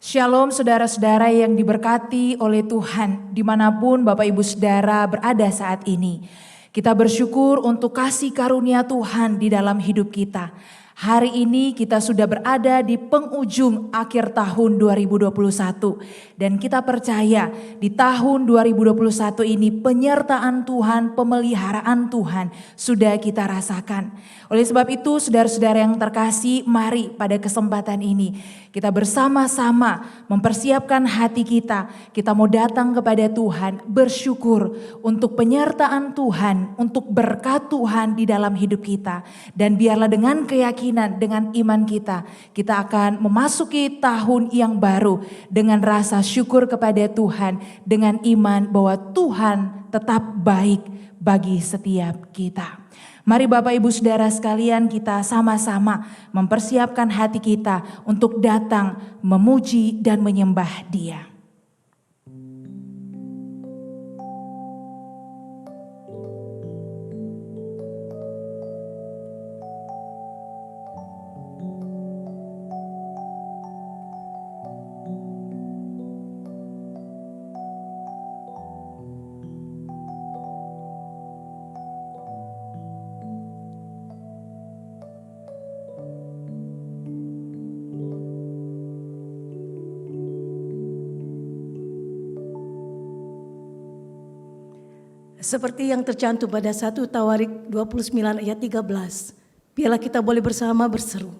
Shalom saudara-saudara yang diberkati oleh Tuhan, dimanapun Bapak Ibu Saudara berada saat ini. Kita bersyukur untuk kasih karunia Tuhan di dalam hidup kita. Hari ini kita sudah berada di penghujung akhir tahun 2021. Dan kita percaya di tahun 2021 ini penyertaan Tuhan, pemeliharaan Tuhan sudah kita rasakan. Oleh sebab itu saudara-saudara yang terkasih, mari pada kesempatan ini kita bersama-sama mempersiapkan hati kita. Kita mau datang kepada Tuhan bersyukur untuk penyertaan Tuhan, untuk berkat Tuhan di dalam hidup kita. Dan biarlah dengan keyakinan, dengan iman kita, kita akan memasuki tahun yang baru dengan rasa syukur kepada Tuhan, dengan iman bahwa Tuhan tetap baik bagi setiap kita. Mari Bapak Ibu Saudara sekalian, kita sama-sama mempersiapkan hati kita untuk datang memuji dan menyembah Dia. Seperti yang tercantum pada 1 Tawarik 29 ayat 13. Biarlah kita boleh bersama berseru.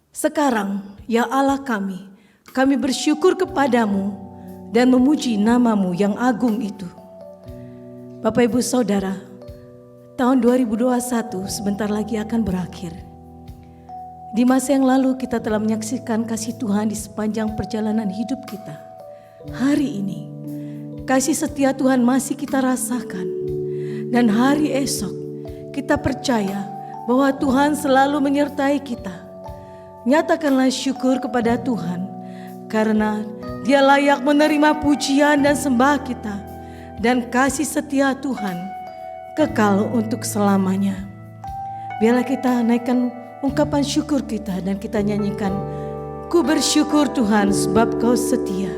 Sekarang ya Allah kami bersyukur kepadamu dan memuji namamu yang agung itu. Bapak Ibu Saudara, tahun 2021 sebentar lagi akan berakhir. Di masa yang lalu kita telah menyaksikan kasih Tuhan di sepanjang perjalanan hidup kita. Hari ini kasih setia Tuhan masih kita rasakan. Dan hari esok kita percaya bahwa Tuhan selalu menyertai kita. Nyatakanlah syukur kepada Tuhan karena Dia layak menerima pujian dan sembah kita. Dan kasih setia Tuhan kekal untuk selamanya. Biarlah kita naikkan ungkapan syukur kita dan kita nyanyikan, ku bersyukur Tuhan sebab Kau setia.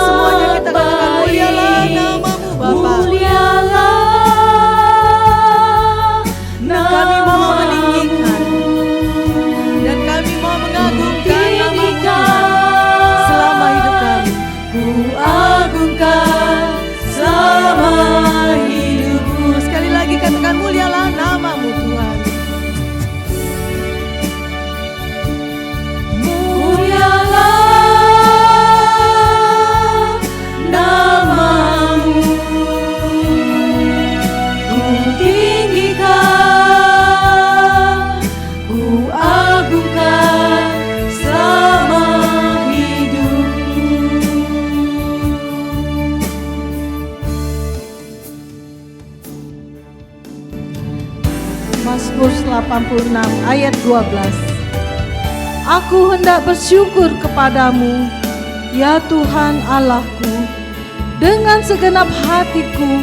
Semuanya kita katakan mulialah Mazmur 86 ayat 12. Aku hendak bersyukur kepadamu, ya Tuhan Allahku, dengan segenap hatiku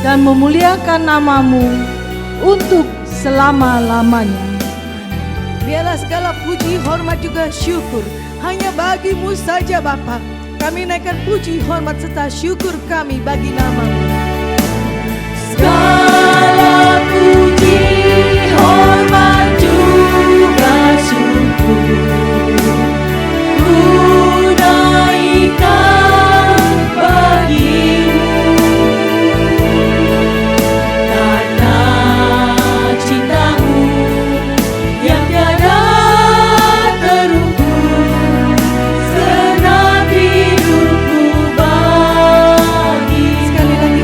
dan memuliakan namamu untuk selama-lamanya. Biarlah segala puji, hormat juga syukur hanya bagimu saja Bapa. Kami naikkan puji, hormat serta syukur kami bagi namamu. Segala puji, hormat juga syukur ku naikkan bagimu, karena cintamu yang tiada terukur, senang hidupku bagi. Sekali lagi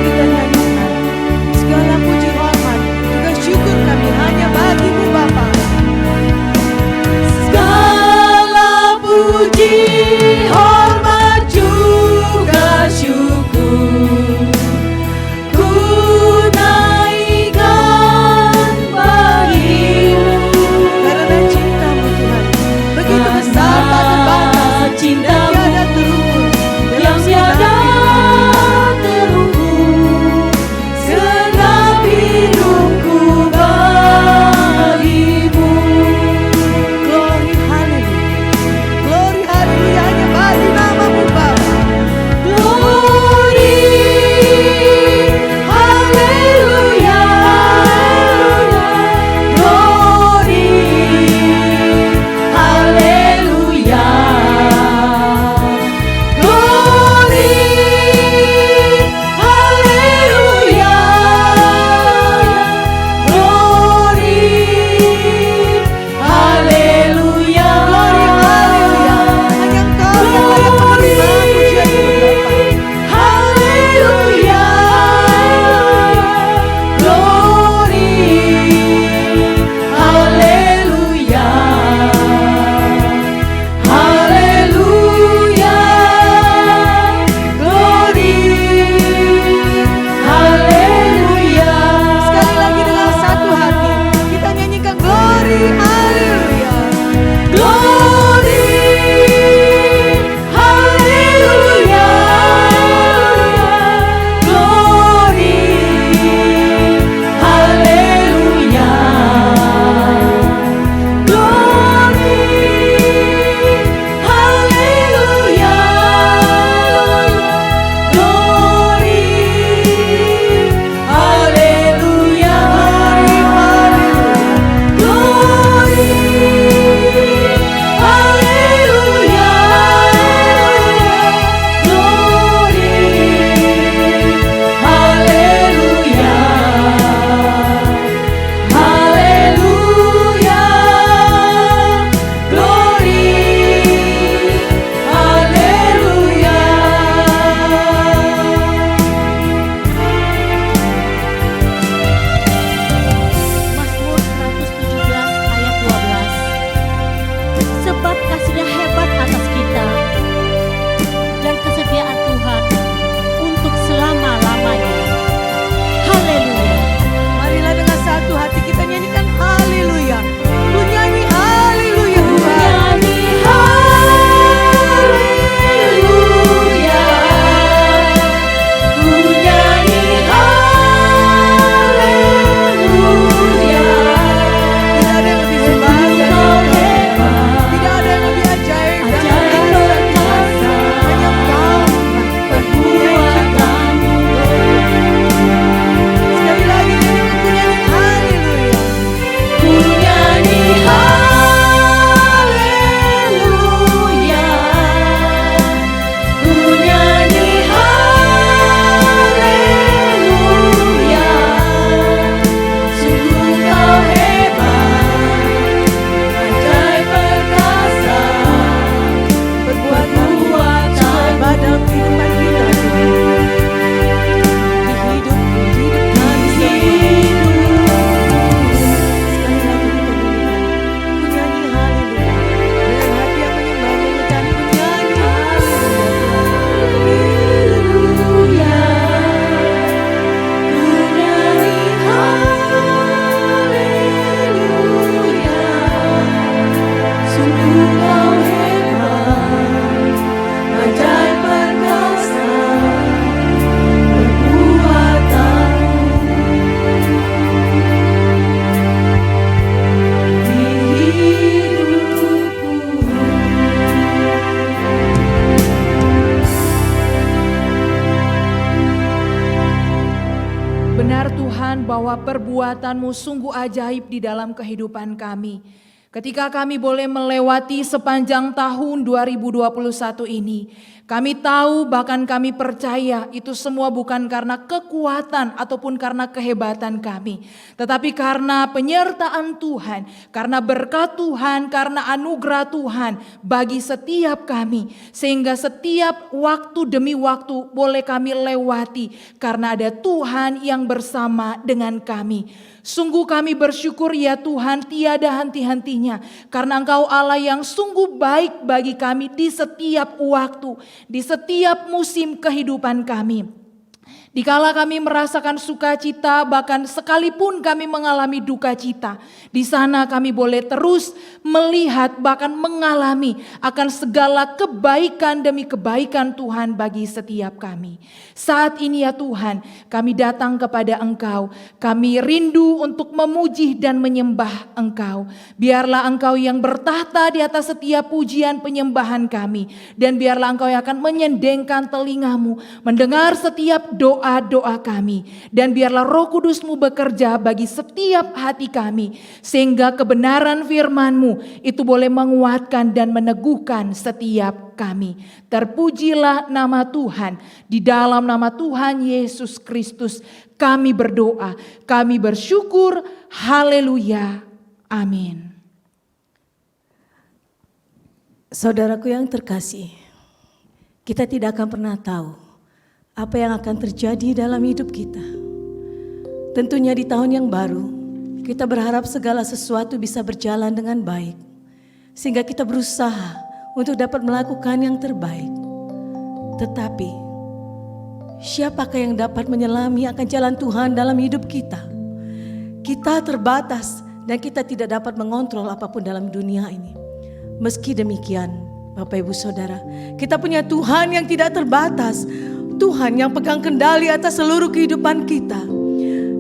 Benar Tuhan bahwa perbuatan-Mu sungguh ajaib di dalam kehidupan kami. Ketika kami boleh melewati sepanjang tahun 2021 ini, kami tahu bahkan kami percaya itu semua bukan karena kekuatan ataupun karena kehebatan kami. Tetapi karena penyertaan Tuhan, karena berkat Tuhan, karena anugerah Tuhan bagi setiap kami. Sehingga setiap waktu demi waktu boleh kami lewati karena ada Tuhan yang bersama dengan kami. Sungguh kami bersyukur ya Tuhan tiada henti-hentinya. Karena Engkau Allah yang sungguh baik bagi kami di setiap waktu, di setiap musim kehidupan kami. Dikala kami merasakan sukacita, bahkan sekalipun kami mengalami duka cita, di sana kami boleh terus melihat bahkan mengalami akan segala kebaikan demi kebaikan Tuhan bagi setiap kami. Saat ini ya Tuhan, kami datang kepada Engkau, kami rindu untuk memuji dan menyembah Engkau. Biarlah Engkau yang bertahta di atas setiap pujian penyembahan kami, dan biarlah Engkau yang akan menyendengkan telingamu, mendengar setiap doa-doa kami, dan biarlah Roh Kudus-Mu bekerja bagi setiap hati kami, sehingga kebenaran firman-Mu itu boleh menguatkan dan meneguhkan setiap kami. Terpujilah nama Tuhan. Di dalam nama Tuhan Yesus Kristus kami berdoa, kami bersyukur. Haleluya. Amin. Saudaraku yang terkasih, kita tidak akan pernah tahu apa yang akan terjadi dalam hidup kita. Tentunya di tahun yang baru, kita berharap segala sesuatu bisa berjalan dengan baik, sehingga kita berusaha untuk dapat melakukan yang terbaik. Tetapi, siapakah yang dapat menyelami akan jalan Tuhan dalam hidup kita? Kita terbatas dan kita tidak dapat mengontrol apapun dalam dunia ini. Meski demikian, Bapak Ibu Saudara, kita punya Tuhan yang tidak terbatas. Tuhan yang pegang kendali atas seluruh kehidupan kita.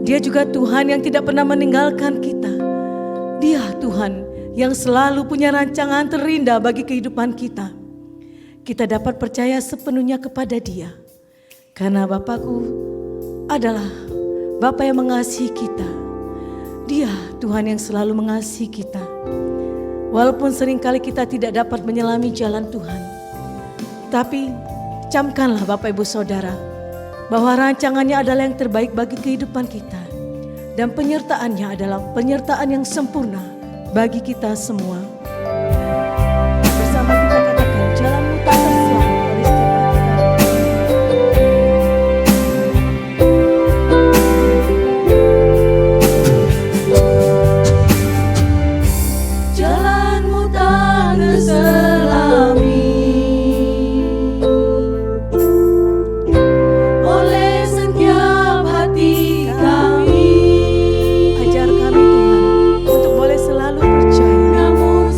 Dia juga Tuhan yang tidak pernah meninggalkan kita. Dia Tuhan yang selalu punya rancangan terindah bagi kehidupan kita. Kita dapat percaya sepenuhnya kepada Dia. Karena Bapakku adalah Bapa yang mengasihi kita. Dia Tuhan yang selalu mengasihi kita. Walaupun seringkali kita tidak dapat menyelami jalan Tuhan, tapi camkanlah Bapak Ibu Saudara bahwa rancangannya adalah yang terbaik bagi kehidupan kita, dan penyertaannya adalah penyertaan yang sempurna bagi kita semua. Bersama kita katakan, jalanmu tak terselamat oleh setiap hati. Jalanmu tak terselami oleh setiap hati kami. Ajar kami Tuhan untuk boleh selalu percaya. Namun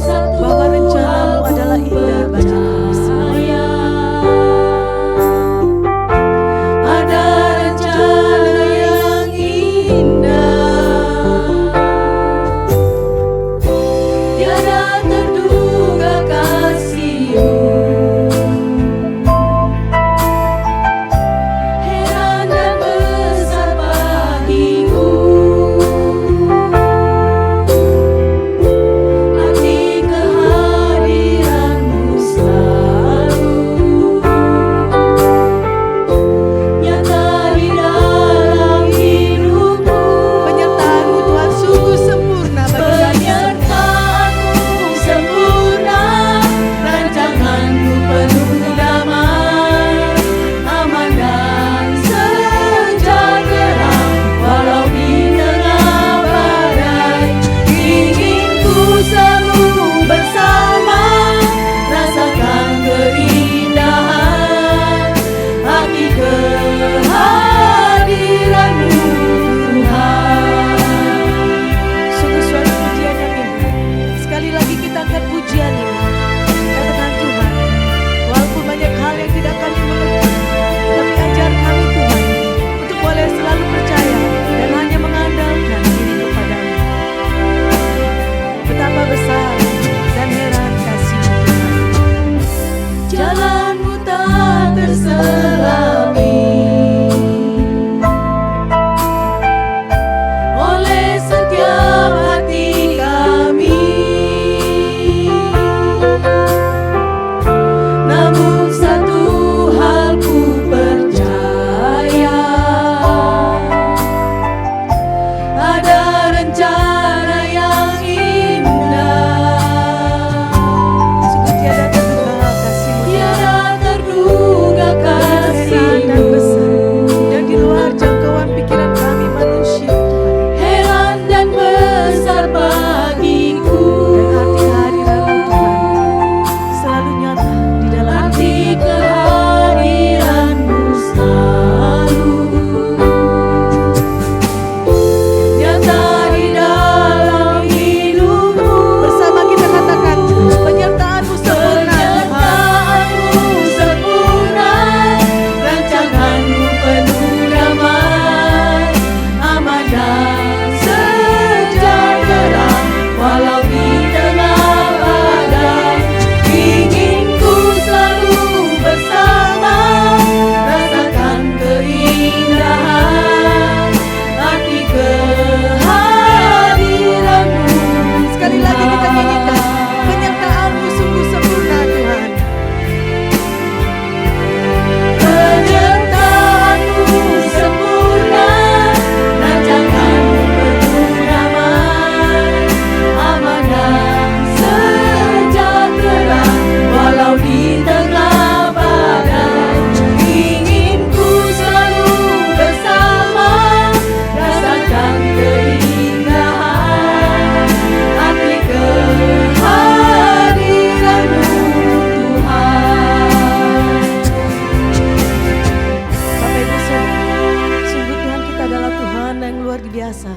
kuasa,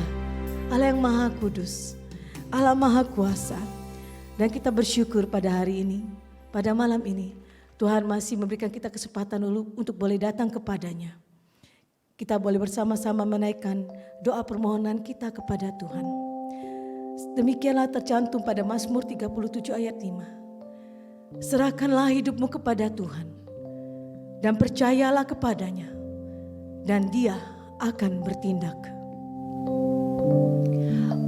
Allah yang maha kudus, Allah maha kuasa. Dan kita bersyukur pada hari ini, pada malam ini, Tuhan masih memberikan kita kesempatan dulu untuk boleh datang kepadanya. Kita boleh bersama-sama menaikkan doa permohonan kita kepada Tuhan. Demikianlah tercantum pada Mazmur 37 ayat 5. Serahkanlah hidupmu kepada Tuhan dan percayalah kepadanya, dan Dia akan bertindak.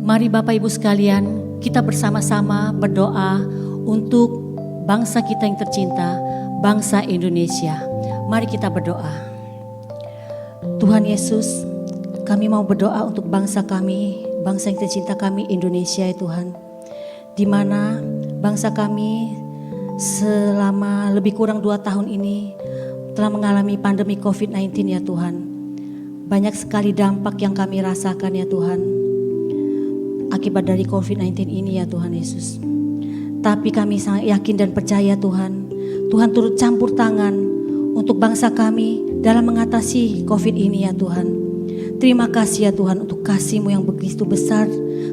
Mari Bapak Ibu sekalian, kita bersama-sama berdoa untuk bangsa kita yang tercinta, bangsa Indonesia. Mari kita berdoa. Tuhan Yesus, kami mau berdoa untuk bangsa kami, bangsa yang tercinta kami, Indonesia ya Tuhan. Di mana bangsa kami selama lebih kurang 2 tahun ini telah mengalami pandemi COVID-19 ya Tuhan. Banyak sekali dampak yang kami rasakan ya Tuhan, akibat dari COVID-19 ini ya Tuhan Yesus. Tapi kami sangat yakin dan percaya Tuhan, Tuhan turut campur tangan untuk bangsa kami dalam mengatasi COVID ini ya Tuhan. Terima kasih ya Tuhan untuk kasih-Mu yang begitu besar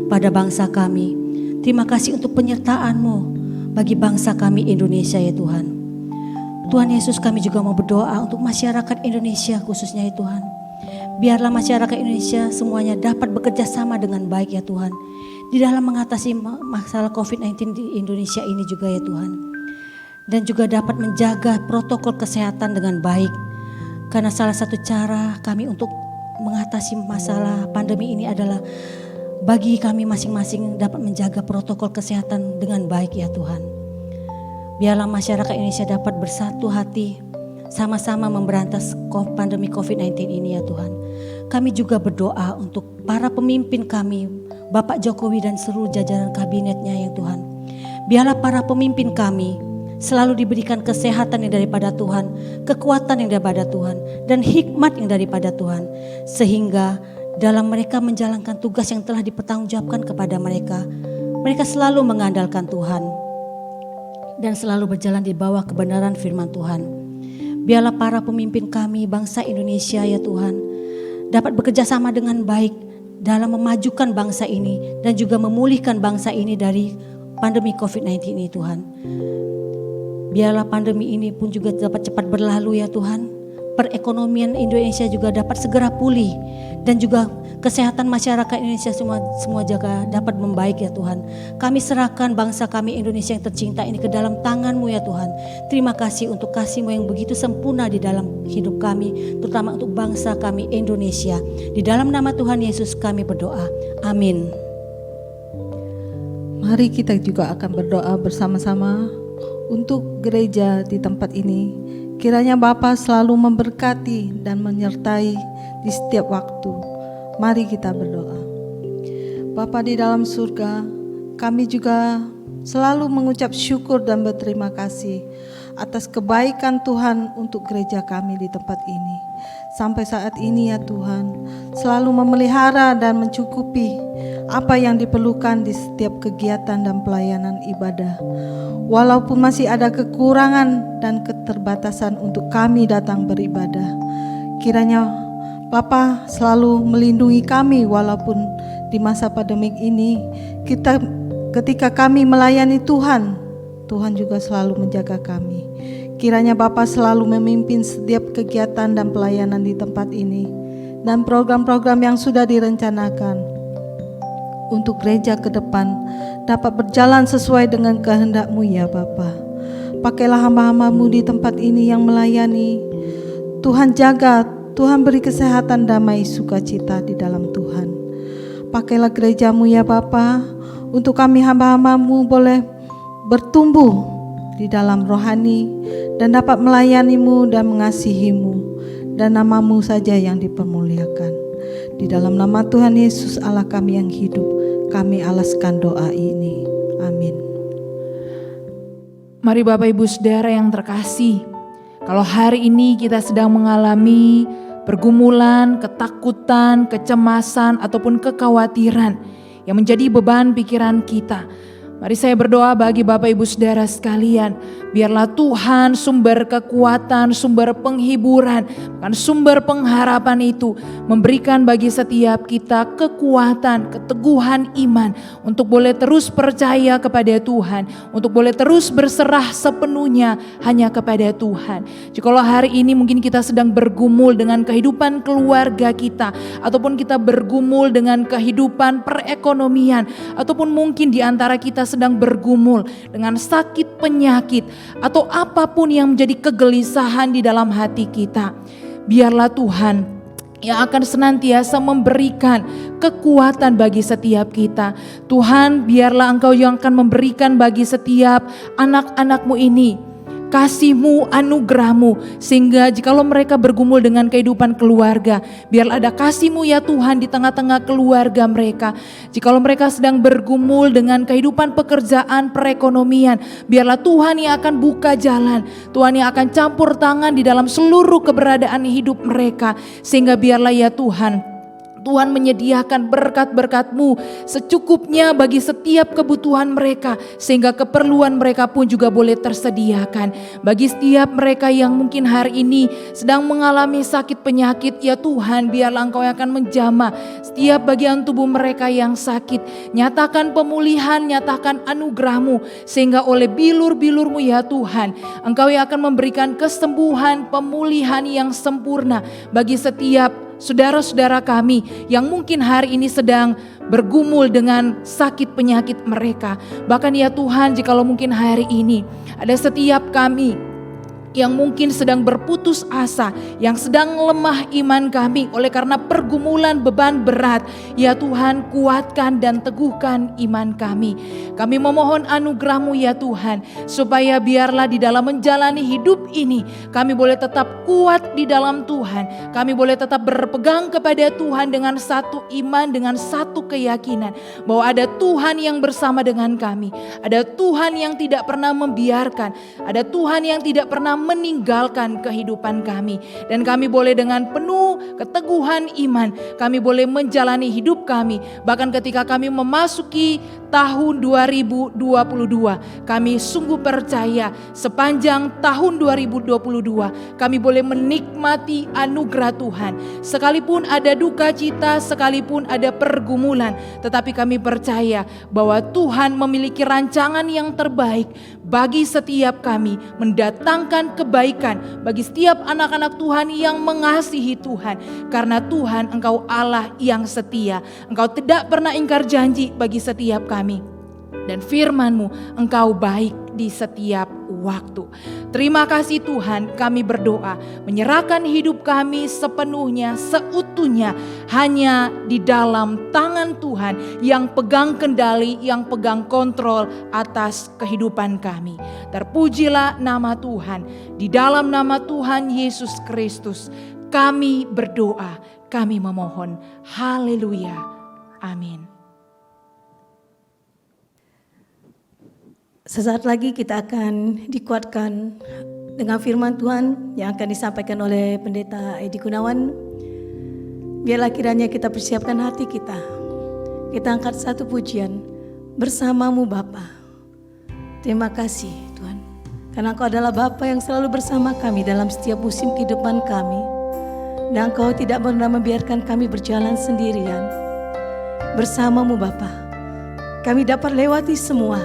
pada bangsa kami. Terima kasih untuk penyertaan-Mu bagi bangsa kami Indonesia ya Tuhan. Tuhan Yesus, kami juga mau berdoa untuk masyarakat Indonesia khususnya ya Tuhan. Biarlah masyarakat Indonesia semuanya dapat bekerja sama dengan baik ya Tuhan, di dalam mengatasi masalah COVID-19 di Indonesia ini juga ya Tuhan. Dan juga dapat menjaga protokol kesehatan dengan baik. Karena salah satu cara kami untuk mengatasi masalah pandemi ini adalah bagi kami masing-masing dapat menjaga protokol kesehatan dengan baik ya Tuhan. Biarlah masyarakat Indonesia dapat bersatu hati, sama-sama memberantas pandemi COVID-19 ini ya Tuhan. Kami juga berdoa untuk para pemimpin kami, Bapak Jokowi dan seluruh jajaran kabinetnya ya Tuhan. Biarlah para pemimpin kami selalu diberikan kesehatan yang daripada Tuhan, kekuatan yang daripada Tuhan, dan hikmat yang daripada Tuhan. Sehingga dalam mereka menjalankan tugas yang telah dipertanggungjawabkan kepada mereka, mereka selalu mengandalkan Tuhan dan selalu berjalan di bawah kebenaran firman Tuhan. Biarlah para pemimpin kami bangsa Indonesia ya Tuhan dapat bekerja sama dengan baik dalam memajukan bangsa ini dan juga memulihkan bangsa ini dari pandemi COVID-19 ini Tuhan. Biarlah pandemi ini pun juga dapat cepat berlalu ya Tuhan. Perekonomian Indonesia juga dapat segera pulih dan juga kesehatan masyarakat Indonesia semua juga dapat membaik ya Tuhan. Kami serahkan bangsa kami Indonesia yang tercinta ini ke dalam tangan-Mu ya Tuhan. Terima kasih untuk kasih-Mu yang begitu sempurna di dalam hidup kami, terutama untuk bangsa kami Indonesia. Di dalam nama Tuhan Yesus kami berdoa. Amin. Mari kita juga akan berdoa bersama-sama untuk gereja di tempat ini. Kiranya Bapa selalu memberkati dan menyertai di setiap waktu. Mari kita berdoa. Bapa di dalam surga, kami juga selalu mengucap syukur dan berterima kasih atas kebaikan Tuhan untuk gereja kami di tempat ini. Sampai saat ini ya Tuhan, selalu memelihara dan mencukupi apa yang diperlukan di setiap kegiatan dan pelayanan ibadah. Walaupun masih ada kekurangan dan keterbatasan untuk kami datang beribadah, kiranya Bapa selalu melindungi kami walaupun di masa pandemik ini ketika kami melayani Tuhan, Tuhan juga selalu menjaga kami. Kiranya Bapa selalu memimpin setiap kegiatan dan pelayanan di tempat ini dan program-program yang sudah direncanakan untuk gereja ke depan dapat berjalan sesuai dengan kehendak-Mu ya Bapa. Pakailah hamba-hamba-Mu di tempat ini yang melayani. Tuhan jaga, Tuhan beri kesehatan, damai, sukacita di dalam Tuhan. Pakailah gereja-Mu ya Bapa, untuk kami hamba-hamba-Mu boleh bertumbuh di dalam rohani dan dapat melayani-Mu dan mengasihi-Mu, dan nama-Mu saja yang dipermuliakan. Di dalam nama Tuhan Yesus Allah kami yang hidup, kami alaskan doa ini. Amin. Mari Bapak Ibu Saudara yang terkasih, kalau hari ini kita sedang mengalami pergumulan, ketakutan, kecemasan, ataupun kekhawatiran yang menjadi beban pikiran kita, Mari saya berdoa bagi Bapak Ibu Saudara sekalian. Biarlah Tuhan sumber kekuatan, sumber penghiburan, bukan sumber pengharapan itu memberikan bagi setiap kita kekuatan, keteguhan iman untuk boleh terus percaya kepada Tuhan, untuk boleh terus berserah sepenuhnya hanya kepada Tuhan. Jikalau hari ini mungkin kita sedang bergumul dengan kehidupan keluarga kita, ataupun kita bergumul dengan kehidupan perekonomian, ataupun mungkin di antara kita sedang bergumul dengan sakit penyakit atau apapun yang menjadi kegelisahan di dalam hati kita, biarlah Tuhan yang akan senantiasa memberikan kekuatan bagi setiap kita. Tuhan, biarlah Engkau yang akan memberikan bagi setiap anak-anak-Mu ini kasih-Mu, anugerah-Mu, sehingga jikalau mereka bergumul dengan kehidupan keluarga, biarlah ada kasih-Mu ya Tuhan di tengah-tengah keluarga mereka. Jikalau mereka sedang bergumul dengan kehidupan pekerjaan, perekonomian, biarlah Tuhan yang akan buka jalan, Tuhan yang akan campur tangan di dalam seluruh keberadaan hidup mereka, sehingga biarlah ya Tuhan, Tuhan menyediakan berkat-berkat-Mu secukupnya bagi setiap kebutuhan mereka, sehingga keperluan mereka pun juga boleh tersediakan. Bagi setiap mereka yang mungkin hari ini sedang mengalami sakit penyakit, ya Tuhan, biarlah Engkau yang akan menjamah setiap bagian tubuh mereka yang sakit. Nyatakan pemulihan, nyatakan anugerah-Mu, sehingga oleh bilur-bilur-Mu ya Tuhan, Engkau yang akan memberikan kesembuhan, pemulihan yang sempurna bagi setiap saudara-saudara kami yang mungkin hari ini sedang bergumul dengan sakit penyakit mereka. Bahkan ya Tuhan, jikalau mungkin hari ini ada setiap kami yang mungkin sedang berputus asa, yang sedang lemah iman kami oleh karena pergumulan beban berat, ya Tuhan, kuatkan dan teguhkan iman kami. Kami memohon anugerah-Mu ya Tuhan, supaya biarlah di dalam menjalani hidup ini kami boleh tetap kuat di dalam Tuhan. Kami boleh tetap berpegang kepada Tuhan dengan satu iman, dengan satu keyakinan bahwa ada Tuhan yang bersama dengan kami, ada Tuhan yang tidak pernah membiarkan, ada Tuhan yang tidak pernah meninggalkan kehidupan kami. Dan kami boleh dengan penuh keteguhan iman, kami boleh menjalani hidup kami. Bahkan ketika kami memasuki tahun 2022, kami sungguh percaya sepanjang tahun 2022 kami boleh menikmati anugerah Tuhan. Sekalipun ada duka cita, sekalipun ada pergumulan, tetapi kami percaya bahwa Tuhan memiliki rancangan yang terbaik bagi setiap kami, mendatangkan kebaikan bagi setiap anak-anak Tuhan yang mengasihi Tuhan. Karena Tuhan, Engkau Allah yang setia, Engkau tidak pernah ingkar janji bagi setiap kami, dan firman-Mu Engkau baik di setiap waktu. Terima kasih Tuhan, kami berdoa menyerahkan hidup kami sepenuhnya, seutuhnya hanya di dalam tangan Tuhan yang pegang kendali, yang pegang kontrol atas kehidupan kami. Terpujilah nama Tuhan. Di dalam nama Tuhan Yesus Kristus kami berdoa, kami memohon. Haleluya. Amin. Sesaat lagi kita akan dikuatkan dengan firman Tuhan yang akan disampaikan oleh Pendeta Edi Gunawan. Biarlah kiranya kita persiapkan hati kita. Kita angkat satu pujian, bersama-Mu Bapa. Terima kasih Tuhan, karena Engkau adalah Bapa yang selalu bersama kami dalam setiap musim kehidupan kami. Dan Engkau tidak pernah membiarkan kami berjalan sendirian. Bersama-Mu Bapa, kami dapat lewati semua.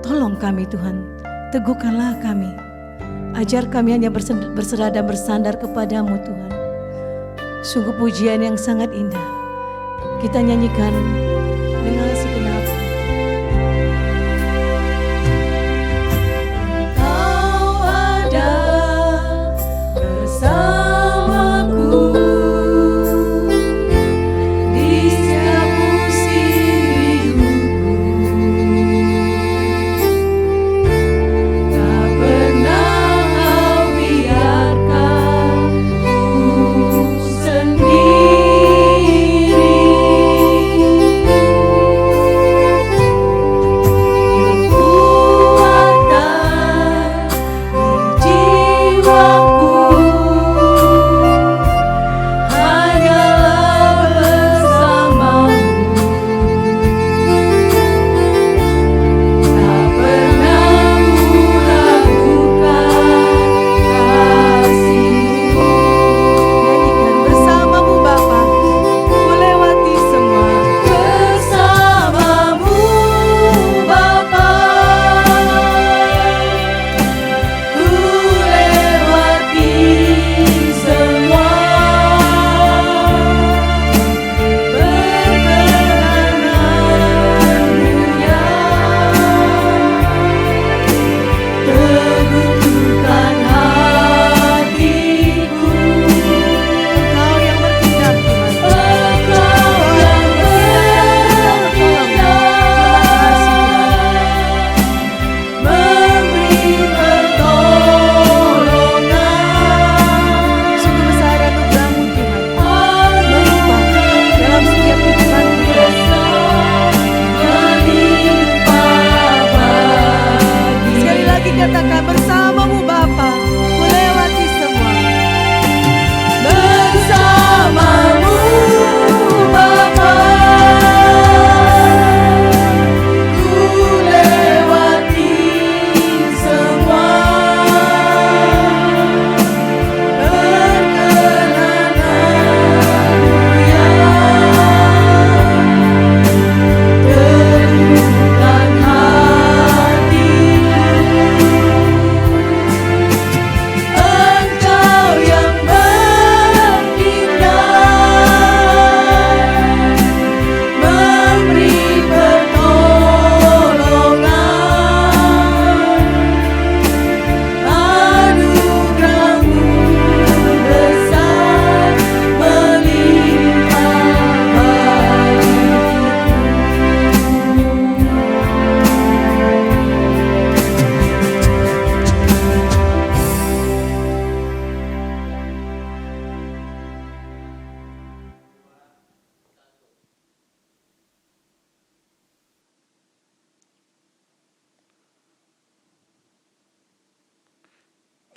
Tolong kami Tuhan, teguhkanlah kami. Ajar kami hanya berserah dan bersandar kepadamu Tuhan. Sungguh pujian yang sangat indah. Kita nyanyikan dengan segenap hati. Kau ada bersamaku di setiap musim hidupku. Tak pernah Kau biarkan ku sendiri.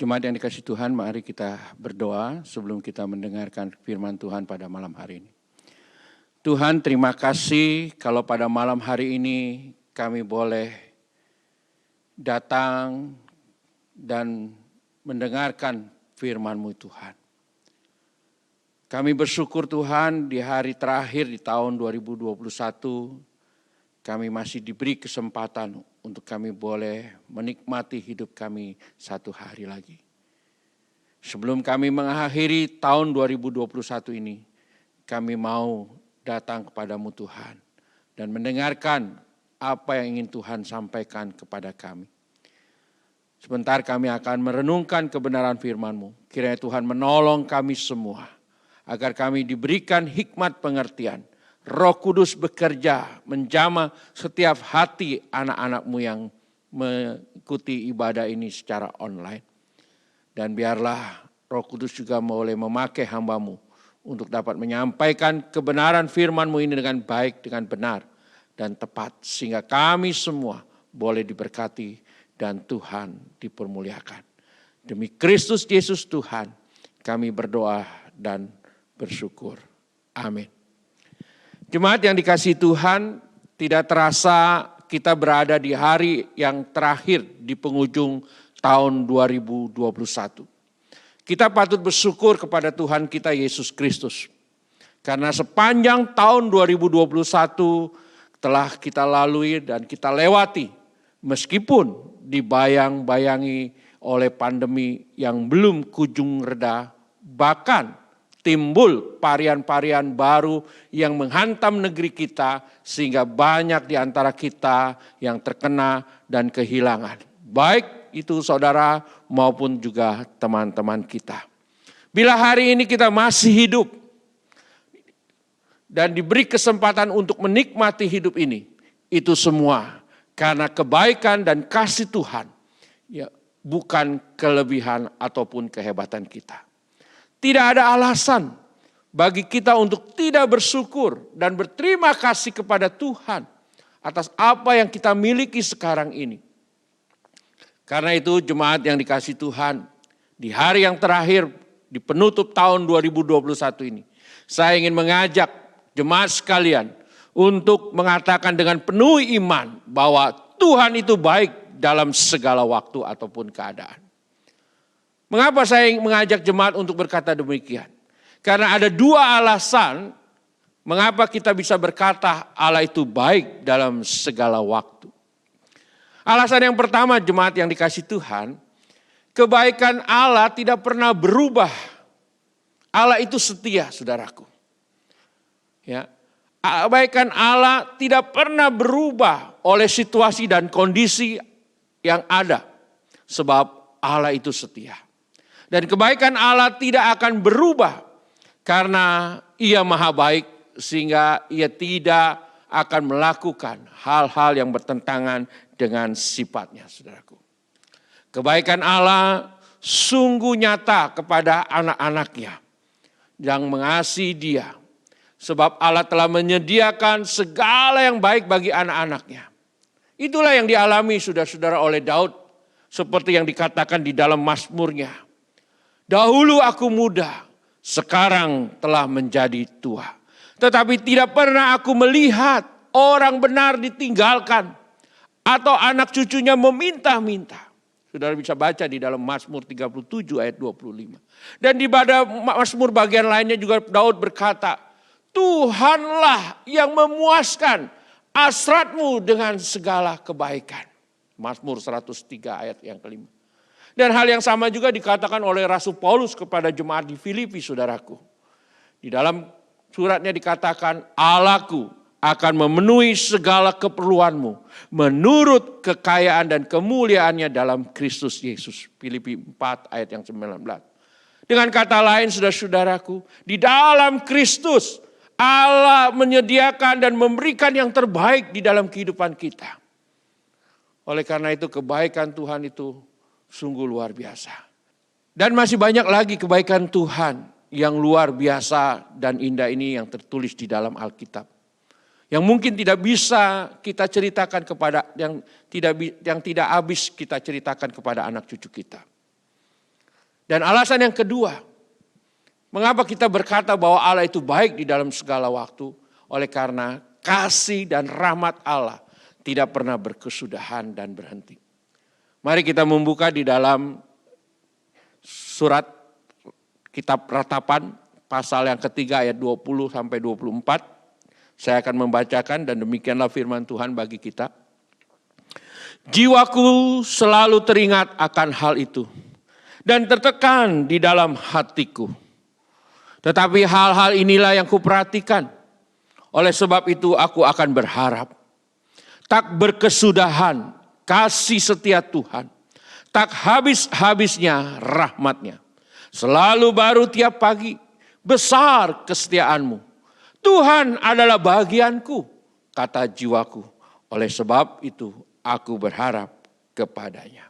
Jemaat yang dikasihi Tuhan, mari kita berdoa sebelum kita mendengarkan firman Tuhan pada malam hari ini. Tuhan, terima kasih kalau pada malam hari ini kami boleh datang dan mendengarkan firman-Mu Tuhan. Kami bersyukur Tuhan di hari terakhir di tahun 2021, kami masih diberi kesempatan untuk kami boleh menikmati hidup kami satu hari lagi. Sebelum kami mengakhiri tahun 2021 ini, kami mau datang kepadamu Tuhan dan mendengarkan apa yang ingin Tuhan sampaikan kepada kami. Sebentar kami akan merenungkan kebenaran firman-Mu. Kiranya Tuhan menolong kami semua, agar kami diberikan hikmat pengertian. Roh Kudus bekerja menjamah setiap hati anak-anak-Mu yang mengikuti ibadah ini secara online. Dan biarlah Roh Kudus juga boleh memakai hamba-Mu untuk dapat menyampaikan kebenaran firman-Mu ini dengan baik, dengan benar dan tepat. Sehingga kami semua boleh diberkati dan Tuhan dipermuliakan. Demi Kristus Yesus Tuhan, kami berdoa dan bersyukur. Amin. Jemaat yang dikasihi Tuhan, tidak terasa kita berada di hari yang terakhir di penghujung tahun 2021. Kita patut bersyukur kepada Tuhan kita Yesus Kristus. Karena sepanjang tahun 2021 telah kita lalui dan kita lewati, meskipun dibayang-bayangi oleh pandemi yang belum kunjung reda, bahkan timbul varian-varian baru yang menghantam negeri kita sehingga banyak di antara kita yang terkena dan kehilangan. Baik itu saudara maupun juga teman-teman kita. Bila hari ini kita masih hidup dan diberi kesempatan untuk menikmati hidup ini, itu semua karena kebaikan dan kasih Tuhan, ya, bukan kelebihan ataupun kehebatan kita. Tidak ada alasan bagi kita untuk tidak bersyukur dan berterima kasih kepada Tuhan atas apa yang kita miliki sekarang ini. Karena itu jemaat yang dikasihi Tuhan, di hari yang terakhir di penutup tahun 2021 ini, saya ingin mengajak jemaat sekalian untuk mengatakan dengan penuh iman bahwa Tuhan itu baik dalam segala waktu ataupun keadaan. Mengapa saya mengajak jemaat untuk berkata demikian? Karena ada dua alasan mengapa kita bisa berkata Allah itu baik dalam segala waktu. Alasan yang pertama jemaat yang dikasihi Tuhan, kebaikan Allah tidak pernah berubah. Allah itu setia, saudaraku. Ya, kebaikan Allah tidak pernah berubah oleh situasi dan kondisi yang ada. Sebab Allah itu setia. Dan kebaikan Allah tidak akan berubah karena Ia maha baik sehingga Ia tidak akan melakukan hal-hal yang bertentangan dengan sifatnya, saudaraku. Kebaikan Allah sungguh nyata kepada anak-anaknya yang mengasihi Dia. Sebab Allah telah menyediakan segala yang baik bagi anak-anaknya. Itulah yang dialami saudara-saudara oleh Daud seperti yang dikatakan di dalam Mazmurnya. Dahulu aku muda, sekarang telah menjadi tua. Tetapi tidak pernah aku melihat orang benar ditinggalkan atau anak cucunya meminta-minta. Saudara bisa baca di dalam Mazmur 37 ayat 25. Dan di pada Mazmur bagian lainnya juga Daud berkata, Tuhanlah yang memuaskan hasratmu dengan segala kebaikan. Mazmur 103 ayat yang kelima. Dan hal yang sama juga dikatakan oleh Rasul Paulus kepada jemaat di Filipi, saudaraku. Di dalam suratnya dikatakan, Allahku akan memenuhi segala keperluanmu menurut kekayaan dan kemuliaannya dalam Kristus Yesus. Filipi 4 ayat yang 19. Dengan kata lain, saudara-saudaraku, di dalam Kristus Allah menyediakan dan memberikan yang terbaik di dalam kehidupan kita. Oleh karena itu kebaikan Tuhan itu sungguh luar biasa. Dan masih banyak lagi kebaikan Tuhan yang luar biasa dan indah ini yang tertulis di dalam Alkitab. Yang mungkin tidak bisa kita ceritakan kepada yang tidak habis kita ceritakan kepada anak cucu kita. Dan alasan yang kedua, mengapa kita berkata bahwa Allah itu baik di dalam segala waktu? Oleh karena kasih dan rahmat Allah tidak pernah berkesudahan dan berhenti. Mari kita membuka di dalam surat kitab Ratapan pasal yang ketiga ayat 20 sampai 24. Saya akan membacakan dan demikianlah firman Tuhan bagi kita. Jiwaku selalu teringat akan hal itu dan tertekan di dalam hatiku. Tetapi hal-hal inilah yang kuperhatikan. Oleh sebab itu aku akan berharap. Tak berkesudahan kasih setia Tuhan. Tak habis-habisnya rahmatnya. Selalu baru tiap pagi. Besar kesetiaanmu. Tuhan adalah bagianku, kata jiwaku. Oleh sebab itu aku berharap kepadanya.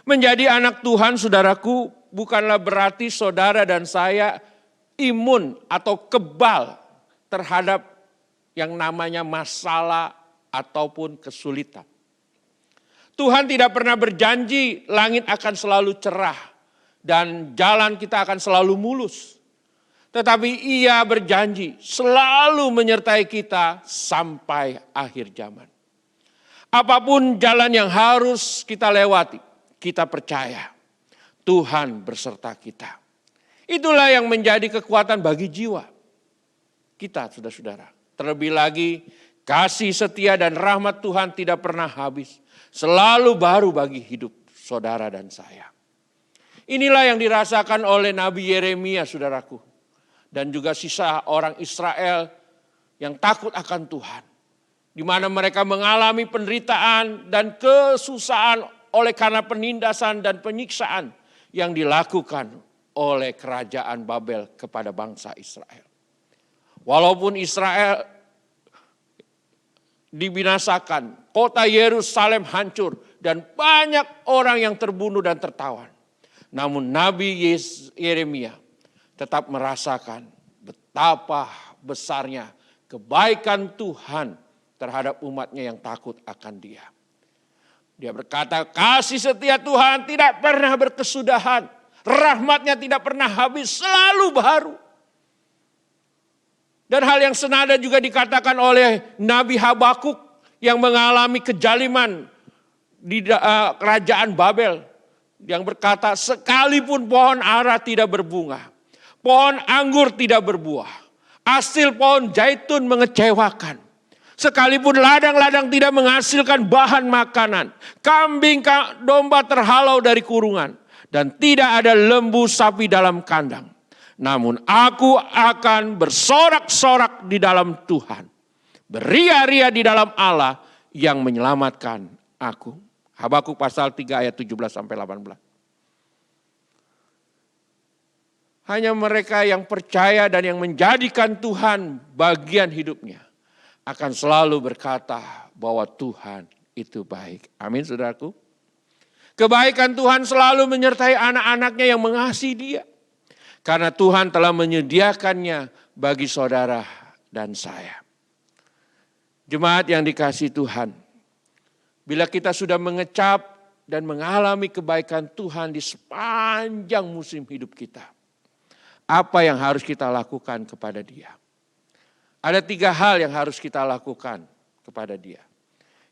Menjadi anak Tuhan, saudaraku, bukanlah berarti saudara dan saya imun atau kebal terhadap yang namanya masalah ataupun kesulitan. Tuhan tidak pernah berjanji langit akan selalu cerah dan jalan kita akan selalu mulus. Tetapi Ia berjanji selalu menyertai kita sampai akhir zaman. Apapun jalan yang harus kita lewati, kita percaya Tuhan berserta kita. Itulah yang menjadi kekuatan bagi jiwa kita, saudara-saudara. Terlebih lagi, kasih setia dan rahmat Tuhan tidak pernah habis. Selalu baru bagi hidup saudara dan saya. Inilah yang dirasakan oleh Nabi Yeremia, saudaraku. Dan juga sisa orang Israel yang takut akan Tuhan. Di mana mereka mengalami penderitaan dan kesusahan oleh karena penindasan dan penyiksaan yang dilakukan oleh kerajaan Babel kepada bangsa Israel. Walaupun Israel dibinasakan, kota Yerusalem hancur dan banyak orang yang terbunuh dan tertawan. Namun Nabi Yeremia tetap merasakan betapa besarnya kebaikan Tuhan terhadap umatnya yang takut akan Dia. Dia berkata, kasih setia Tuhan tidak pernah berkesudahan, rahmatnya tidak pernah habis, selalu baru. Dan hal yang senada juga dikatakan oleh Nabi Habakuk yang mengalami kejaliman di kerajaan Babel. Yang berkata, sekalipun pohon ara tidak berbunga, pohon anggur tidak berbuah, hasil pohon zaitun mengecewakan. Sekalipun ladang-ladang tidak menghasilkan bahan makanan, kambing domba terhalau dari kurungan, dan tidak ada lembu sapi dalam kandang. Namun aku akan bersorak-sorak di dalam Tuhan. Beria-ria di dalam Allah yang menyelamatkan aku. Habakuk pasal 3 ayat 17 sampai 18. Hanya mereka yang percaya dan yang menjadikan Tuhan bagian hidupnya akan selalu berkata bahwa Tuhan itu baik. Amin, saudaraku. Kebaikan Tuhan selalu menyertai anak-anaknya yang mengasihi Dia. Karena Tuhan telah menyediakannya bagi saudara dan saya. Jemaat yang dikasihi Tuhan, bila kita sudah mengecap dan mengalami kebaikan Tuhan di sepanjang musim hidup kita, apa yang harus kita lakukan kepada Dia? Ada 3 hal yang harus kita lakukan kepada Dia.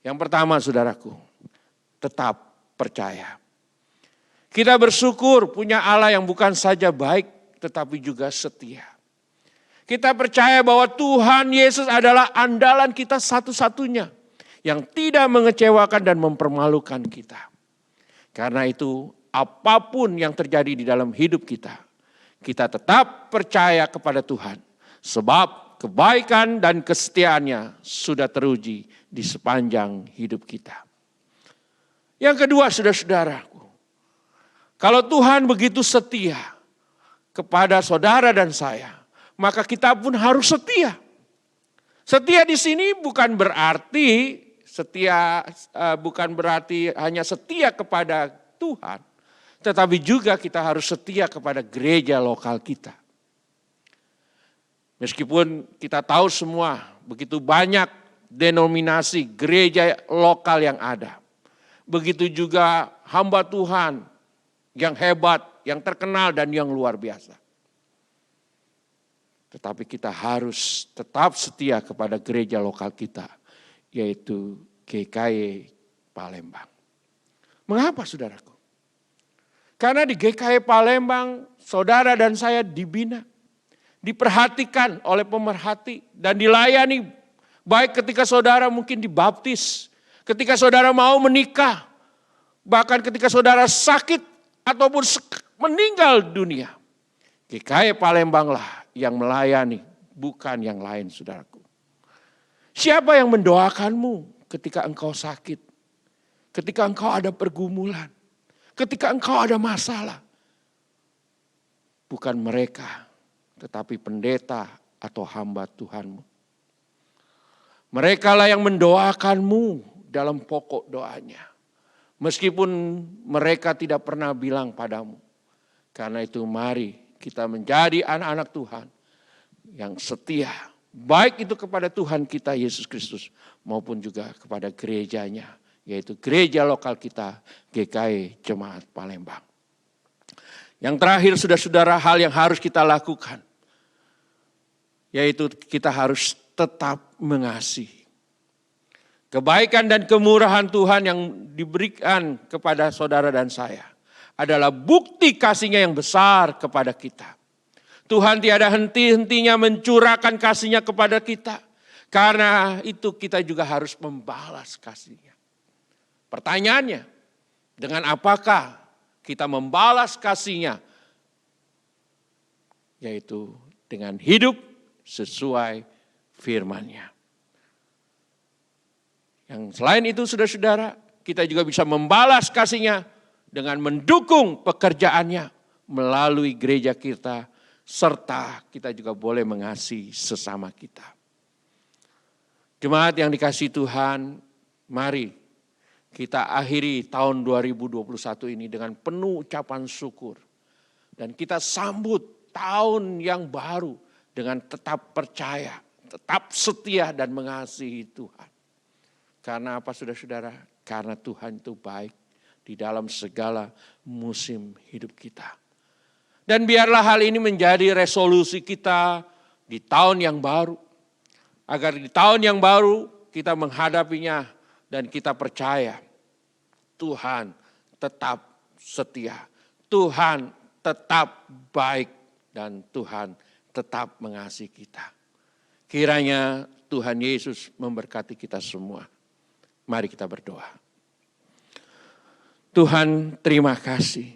Yang pertama, saudaraku, tetap percaya. Kita bersyukur punya Allah yang bukan saja baik, tetapi juga setia. Kita percaya bahwa Tuhan Yesus adalah andalan kita satu-satunya yang tidak mengecewakan dan mempermalukan kita. Karena itu apapun yang terjadi di dalam hidup kita, kita tetap percaya kepada Tuhan. Sebab kebaikan dan kesetiaannya sudah teruji di sepanjang hidup kita. Yang kedua, saudara-saudaraku, kalau Tuhan begitu setia kepada saudara dan saya, maka kita pun harus setia. Setia di sini bukan berarti hanya setia kepada Tuhan, tetapi juga kita harus setia kepada gereja lokal kita. Meskipun kita tahu semua begitu banyak denominasi gereja lokal yang ada. Begitu juga hamba Tuhan yang hebat, yang terkenal dan yang luar biasa. Tetapi kita harus tetap setia kepada gereja lokal kita, yaitu GKI Palembang. Mengapa saudaraku? Karena di GKI Palembang, saudara dan saya dibina, diperhatikan oleh pemerhati dan dilayani. Baik ketika saudara mungkin dibaptis, ketika saudara mau menikah, bahkan ketika saudara sakit ataupun meninggal dunia. GKI Palembang lah yang melayani, bukan yang lain saudaraku. Siapa yang mendoakanmu ketika engkau sakit? Ketika engkau ada pergumulan? Ketika engkau ada masalah? Bukan mereka, tetapi pendeta atau hamba Tuhanmu. Mereka lah yang mendoakanmu dalam pokok doanya. Meskipun mereka tidak pernah bilang padamu. Karena itu mari kita menjadi anak-anak Tuhan yang setia. Baik itu kepada Tuhan kita Yesus Kristus maupun juga kepada gerejanya. Yaitu gereja lokal kita GKI Jemaat Palembang. Yang terakhir saudara-saudara, hal yang harus kita lakukan. Yaitu kita harus tetap mengasihi. Kebaikan dan kemurahan Tuhan yang diberikan kepada saudara dan saya adalah bukti kasih-Nya yang besar kepada kita. Tuhan tiada henti-hentinya mencurahkan kasih-Nya kepada kita. Karena itu kita juga harus membalas kasih-Nya. Pertanyaannya, dengan apakah kita membalas kasih-Nya? Yaitu dengan hidup sesuai firman-Nya. Yang selain itu saudara-saudara, kita juga bisa membalas kasih-Nya dengan mendukung pekerjaannya melalui gereja kita, serta kita juga boleh mengasihi sesama kita. Jemaat yang dikasihi Tuhan, mari kita akhiri tahun 2021 ini dengan penuh ucapan syukur. Dan kita sambut tahun yang baru dengan tetap percaya, tetap setia dan mengasihi Tuhan. Karena apa saudara-saudara? Karena Tuhan itu baik di dalam segala musim hidup kita. Dan biarlah hal ini menjadi resolusi kita di tahun yang baru. Agar di tahun yang baru kita menghadapinya dan kita percaya Tuhan tetap setia. Tuhan tetap baik dan Tuhan tetap mengasihi kita. Kiranya Tuhan Yesus memberkati kita semua. Mari kita berdoa. Tuhan, terima kasih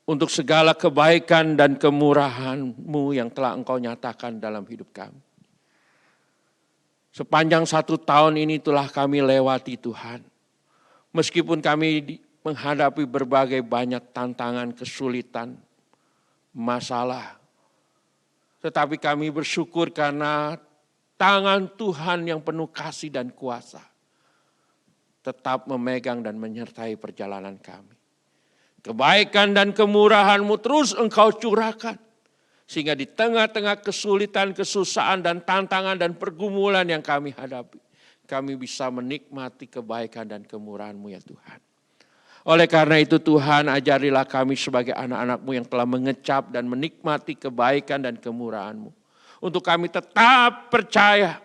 untuk segala kebaikan dan kemurahan-Mu yang telah Engkau nyatakan dalam hidup kami. Sepanjang 1 tahun ini telah kami lewati Tuhan. Meskipun kami menghadapi berbagai banyak tantangan, kesulitan, masalah. Tetapi kami bersyukur karena tangan Tuhan yang penuh kasih dan kuasa tetap memegang dan menyertai perjalanan kami. Kebaikan dan kemurahan-Mu terus Engkau curahkan. Sehingga di tengah-tengah kesulitan, kesusahan dan tantangan dan pergumulan yang kami hadapi. Kami bisa menikmati kebaikan dan kemurahan-Mu ya Tuhan. Oleh karena itu Tuhan, ajarilah kami sebagai anak-anak-Mu yang telah mengecap dan menikmati kebaikan dan kemurahan-Mu. Untuk kami tetap percaya,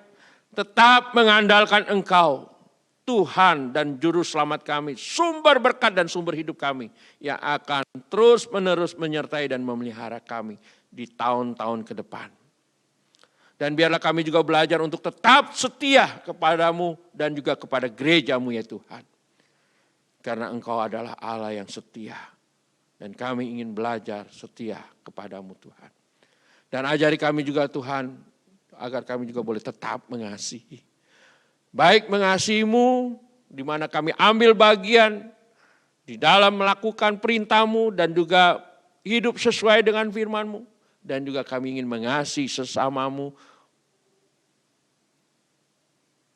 tetap mengandalkan Engkau. Tuhan dan Juru Selamat kami, sumber berkat dan sumber hidup kami yang akan terus menerus menyertai dan memelihara kami di tahun-tahun ke depan. Dan biarlah kami juga belajar untuk tetap setia kepada-Mu dan juga kepada gereja-Mu ya Tuhan. Karena Engkau adalah Allah yang setia dan kami ingin belajar setia kepada-Mu Tuhan. Dan ajari kami juga Tuhan agar kami juga boleh tetap mengasihi. Baik mengasihi-Mu, di mana kami ambil bagian di dalam melakukan perintah-Mu dan juga hidup sesuai dengan firman-Mu. Dan juga kami ingin mengasihi sesama-Mu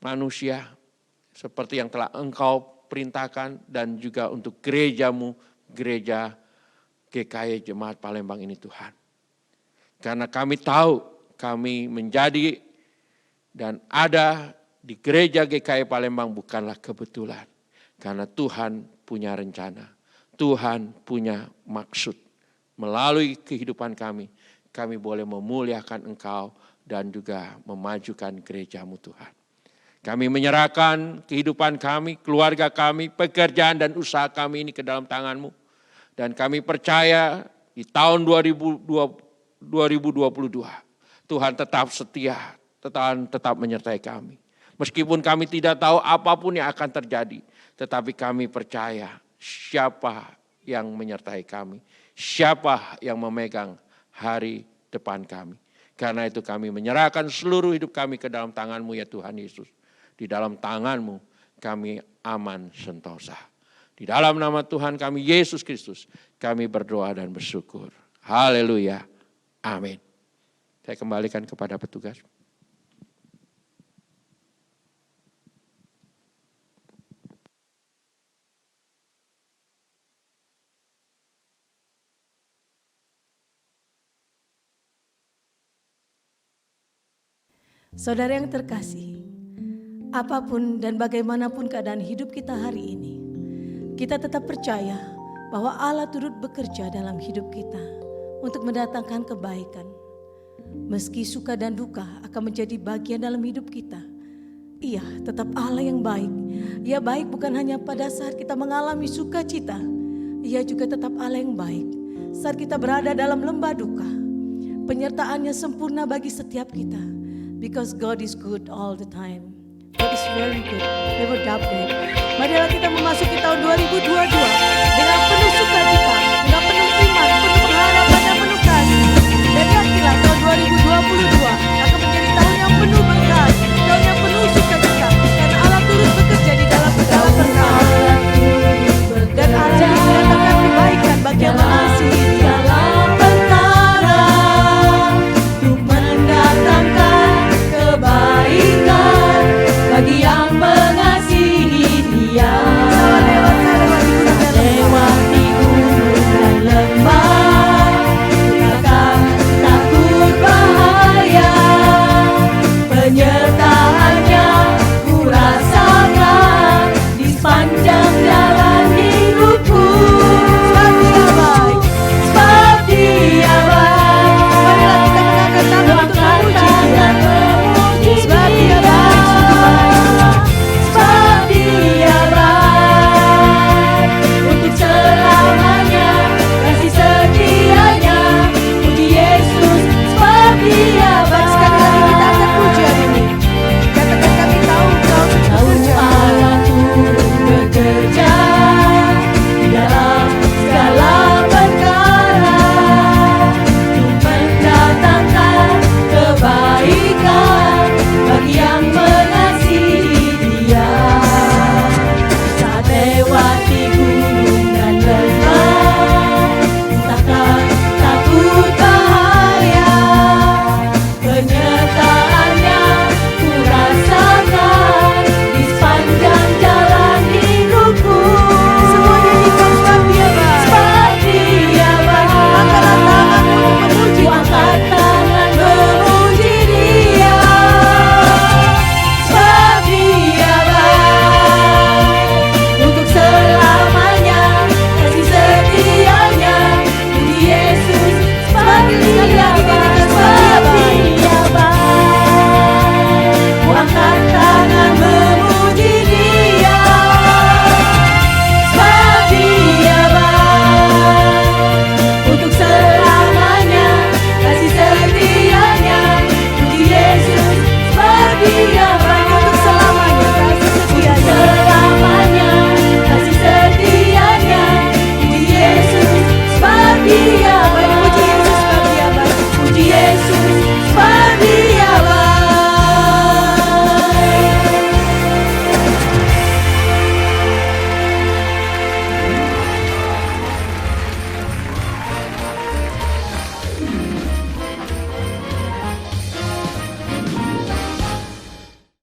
manusia seperti yang telah Engkau perintahkan dan juga untuk gereja-Mu, gereja GKI Jemaat Palembang ini Tuhan. Karena kami tahu kami menjadi dan ada di gereja GKI Palembang bukanlah kebetulan. Karena Tuhan punya rencana. Tuhan punya maksud. Melalui kehidupan kami boleh memuliakan Engkau dan juga memajukan gereja-Mu Tuhan. Kami menyerahkan kehidupan kami, keluarga kami, pekerjaan dan usaha kami ini ke dalam tangan-Mu. Dan kami percaya di tahun 2022, Tuhan tetap setia, tetap menyertai kami. Meskipun kami tidak tahu apapun yang akan terjadi, tetapi kami percaya siapa yang menyertai kami, siapa yang memegang hari depan kami. Karena itu kami menyerahkan seluruh hidup kami ke dalam tangan-Mu ya Tuhan Yesus. Di dalam tangan-Mu kami aman sentosa. Di dalam nama Tuhan kami Yesus Kristus kami berdoa dan bersyukur. Haleluya. Amin. Saya kembalikan kepada petugas. Saudara yang terkasih, apapun dan bagaimanapun keadaan hidup kita hari ini, kita tetap percaya bahwa Allah turut bekerja dalam hidup kita untuk mendatangkan kebaikan. Meski suka dan duka akan menjadi bagian dalam hidup kita, Ia tetap Allah yang baik. Ia baik bukan hanya pada saat kita mengalami sukacita, Ia juga tetap Allah yang baik saat kita berada dalam lembah duka. Penyertaannya sempurna bagi setiap kita. Because God is good all the time. God is very good. Never doubt that. Marilah kita memasuki tahun 2022 dengan penuh sukacita.